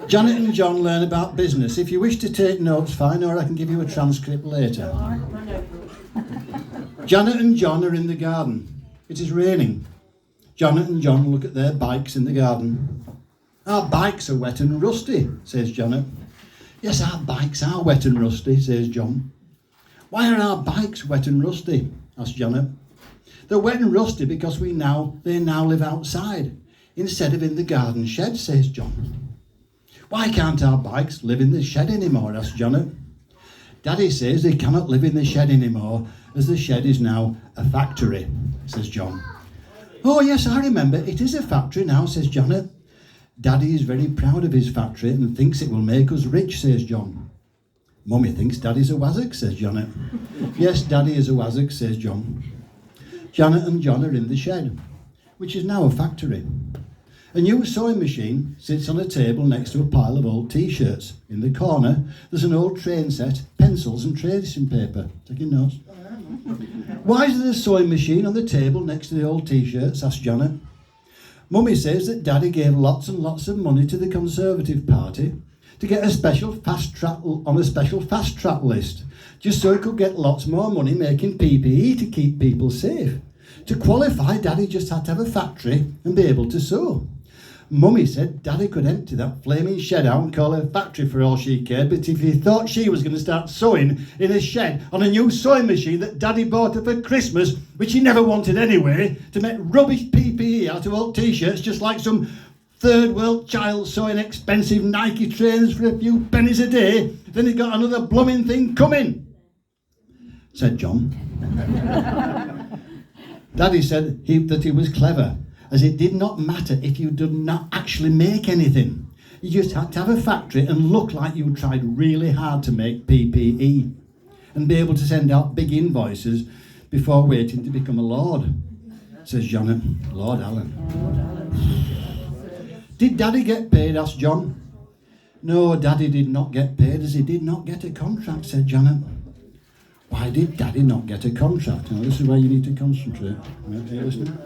Janet and John learn about business. If you wish to take notes, fine, or I can give you a transcript later. Janet and John are in the garden. It is raining. Janet and John look at their bikes in the garden. Our bikes are wet and rusty, says Janet. Yes, our bikes are wet and rusty, says John. Why are our bikes wet and rusty? Asks Janet. They're wet and rusty because they now live outside instead of in the garden shed, says John. Why can't our bikes live in the shed anymore? Asks Janet. Daddy says they cannot live in the shed anymore as the shed is now a factory, says John. Oh yes, I remember, it is a factory now, says Janet. Daddy is very proud of his factory and thinks it will make us rich, says John. Mummy thinks Daddy's a wazzock, says Janet. Yes, Daddy is a wazzock, says John. Janet and John are in the shed, which is now a factory. A new sewing machine sits on a table next to a pile of old T-shirts. In the corner, there's an old train set, pencils and tracing paper. Taking notes? Why is there a sewing machine on the table next to the old T-shirts? Asked Janet. Mummy says that Daddy gave lots and lots of money to the Conservative Party to get a special fast track list, just so he could get lots more money making PPE to keep people safe. To qualify, Daddy just had to have a factory and be able to sew. Mummy said Daddy could empty that flaming shed out and call her a factory for all she cared, but if he thought she was going to start sewing in a shed on a new sewing machine that Daddy bought her for Christmas, which he never wanted anyway, to make rubbish PPE out of old T-shirts just like some third world child sewing expensive Nike trainers for a few pennies a day, then he got another blooming thing coming, said John. Daddy said that he was clever, as it did not matter if you did not actually make anything. You just had to have a factory and look like you tried really hard to make PPE and be able to send out big invoices before waiting to become a lord, says Janet. Lord Allen. Did Daddy get paid? Asked John. No, Daddy did not get paid as he did not get a contract, said Janet. Why did Daddy not get a contract? Now, this is where you need to concentrate. Are you listening?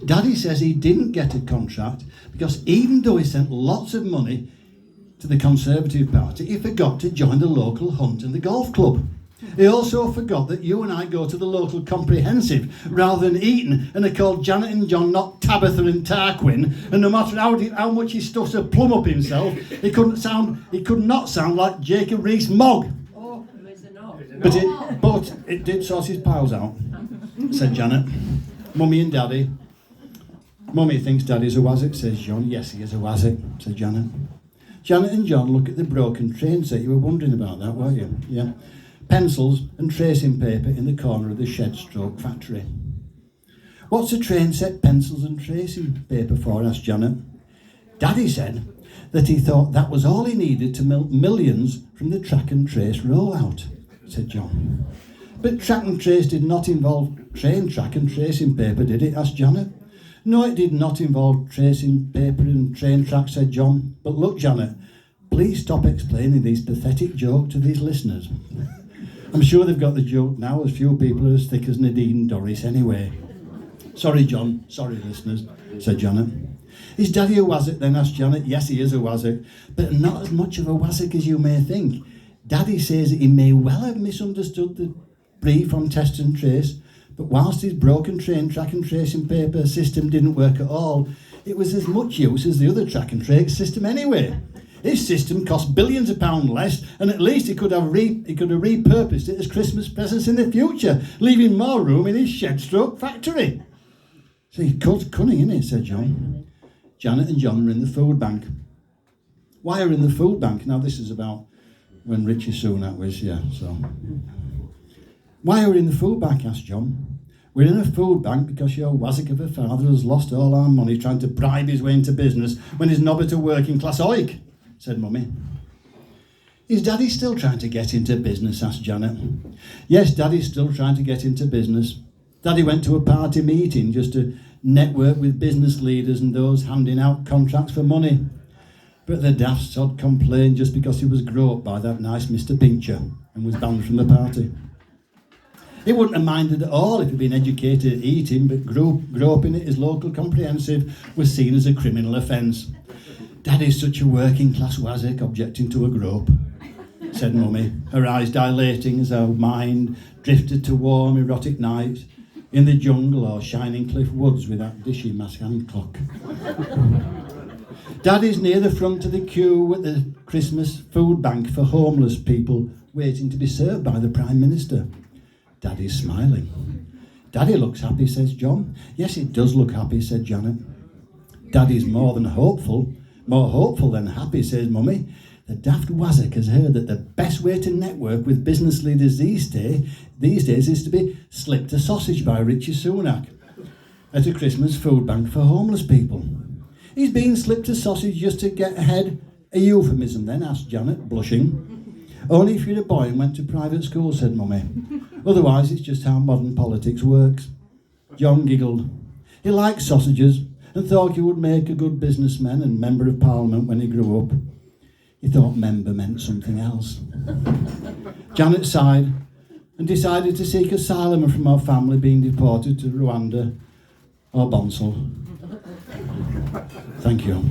Daddy says he didn't get a contract because even though he sent lots of money to the Conservative Party, he forgot to join the local hunt and the golf club. He also forgot that you and I go to the local comprehensive rather than Eton and are called Janet and John, not Tabitha and Tarquin, and no matter how much he stuffs a plum up himself, he could not sound like Jacob Rees-Mogg. But it did sort his piles out, said Janet. Mummy and Daddy. Mummy thinks Daddy's a wazzock, says John. Yes, he is a wazzock, said Janet. Janet and John look at the broken train set. You were wondering about that, weren't you? Yeah. Pencils and tracing paper in the corner of the shed-stroke factory. What's a train set, pencils and tracing paper for? Asked Janet. Daddy said that he thought that was all he needed to milk millions from the track and trace rollout, said John. But track and trace did not involve train track and tracing paper, did it? Asked Janet. No, it did not involve tracing paper and train track, said John. But look, Janet, please stop explaining these pathetic jokes to these listeners. I'm sure they've got the joke now, as few people are as thick as Nadine and Doris anyway. Sorry, John. Sorry, listeners, said Janet. Is Daddy a wazzock then? Asked Janet. Yes, he is a wazzock, but not as much of a wazzock as you may think. Daddy says that he may well have misunderstood the brief on test and trace, but whilst his broken train track and tracing paper system didn't work at all, it was as much use as the other track and trace system anyway. His system cost billions of pounds less, and at least he could have repurposed it as Christmas presents in the future, leaving more room in his shed-stroke factory. See, cunning, isn't it, said John. Janet and John are in the food bank. Why are in the food bank? Now, this is about when Richie Sunak was, so... Why are we in the food bank? Asked John. We're in a food bank because your wazzock of a father has lost all our money trying to bribe his way into business when he's nobbed a working class oik, said Mummy. Is Daddy still trying to get into business? Asked Janet. Yes, Daddy's still trying to get into business. Daddy went to a party meeting just to network with business leaders and those handing out contracts for money. But the daft sod complained just because he was groped by that nice Mr. Pincher and was banned from the party. He wouldn't have minded at all if he'd been educated at eating, but groping at his local comprehensive was seen as a criminal offence. Daddy's such a working class wazzick objecting to a grope, said Mummy, her eyes dilating as her mind drifted to warm, erotic nights in the jungle or shining cliff woods with that dishy mask hand clock. Daddy's near the front of the queue at the Christmas food bank for homeless people waiting to be served by the Prime Minister. Daddy's smiling. Daddy looks happy, says John. Yes, it does look happy, said Janet. Daddy's more hopeful than happy, says Mummy. The daft wazzick has heard that the best way to network with business leaders these days is to be slipped a sausage by Richie Sunak at a Christmas food bank for homeless people. He's been slipped a sausage just to get ahead. A euphemism then, asked Janet, blushing. Only if you're a boy and went to private school, said Mummy. Otherwise, it's just how modern politics works. John giggled. He liked sausages and thought he would make a good businessman and member of Parliament when he grew up. He thought member meant something else. Janet sighed and decided to seek asylum from her family being deported to Rwanda or Bonsall. Thank you.